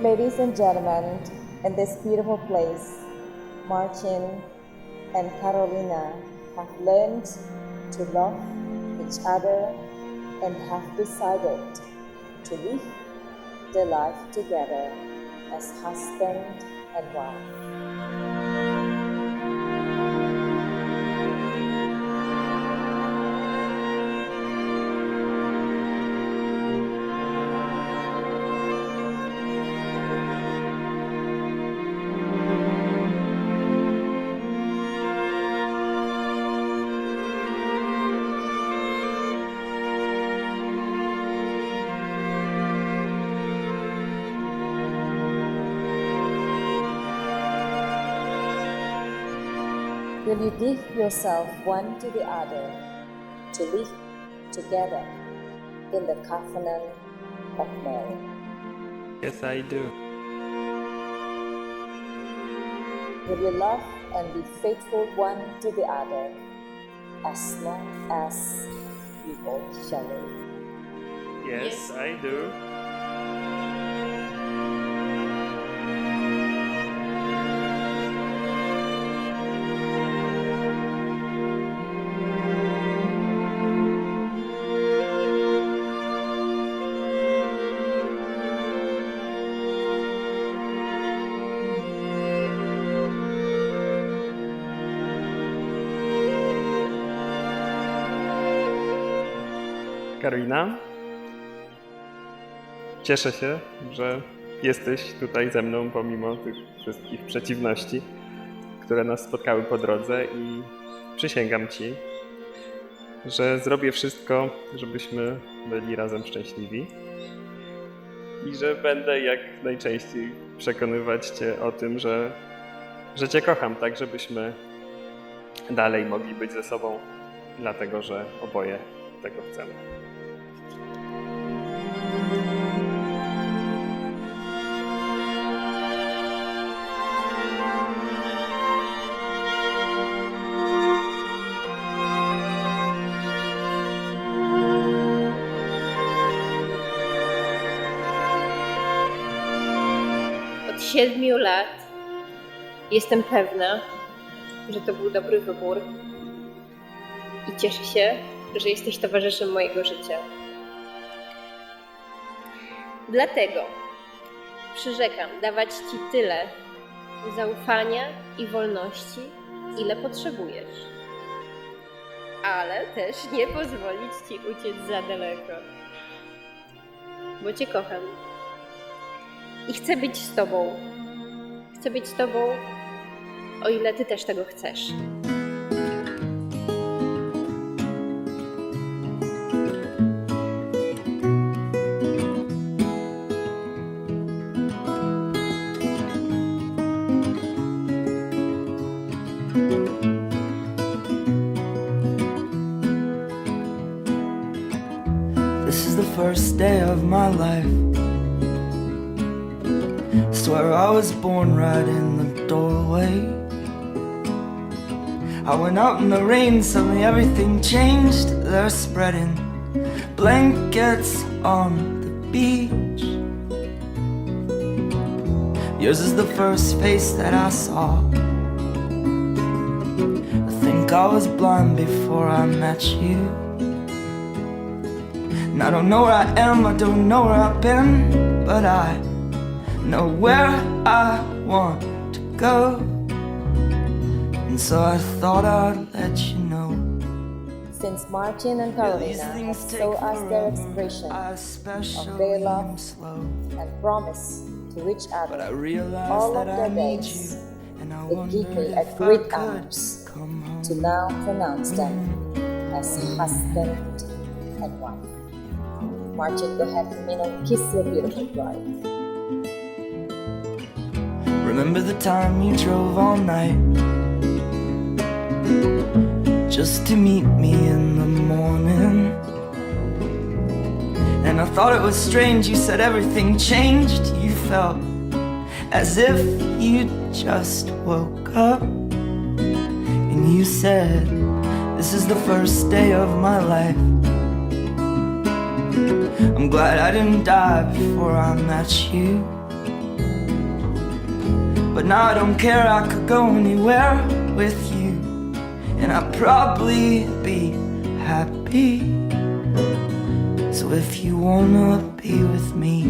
Ladies and gentlemen, in this beautiful place, Marcin and Karolina have learned to love each other and have decided to live their life together as husband and wife. Will you give yourself one to the other to live together in the covenant of marriage? Yes, I do. Will you love and be faithful one to the other as long as you both shall live? Yes, I do. Karolina, cieszę się, że jesteś tutaj ze mną pomimo tych wszystkich przeciwności, które nas spotkały po drodze, i przysięgam Ci, że zrobię wszystko, żebyśmy byli razem szczęśliwi i że będę jak najczęściej przekonywać Cię o tym, że Cię kocham, tak żebyśmy dalej mogli być ze sobą, dlatego że oboje tego chcemy. Od 7 lat jestem pewna, że to był dobry wybór i cieszę się, że jesteś towarzyszem mojego życia. Dlatego przyrzekam dawać Ci tyle zaufania i wolności, ile potrzebujesz, ale też nie pozwolić Ci uciec za daleko, bo Cię kocham i chcę być z Tobą. Chcę być z Tobą, o ile Ty też tego chcesz. This is the first day of my life. Swear I was born right in the doorway. I went out in the rain, suddenly everything changed. They're spreading blankets on the beach. Yours is the first face that I saw. I think I was blind before I met you. And I don't know where I am, I don't know where I've been, but I know where I want to go. And so I thought I'd let you know. Since Marcin and Karolina have shown us their expression of their love and promise to each other all of their days, it gives me a great honor to now pronounce them as husband and wife. Marcin, go ahead and kiss your beautiful bride. Remember the time you drove all night just to meet me in the morning? And I thought it was strange, you said everything changed. You felt as if you just woke up. And you said, this is the first day of my life. I'm glad I didn't die before I met you. but now I don't care, I could go anywhere with you, and I'd probably be happy. So if you wanna be with me,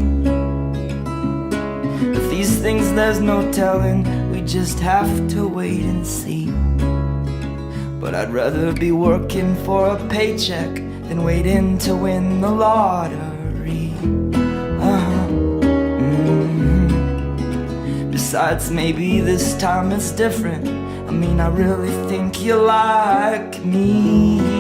if these things there's no telling, we just have to wait and see. But I'd rather be working for a paycheck than waiting to win the lottery. Besides, maybe this time it's different. I mean, I really think you like me.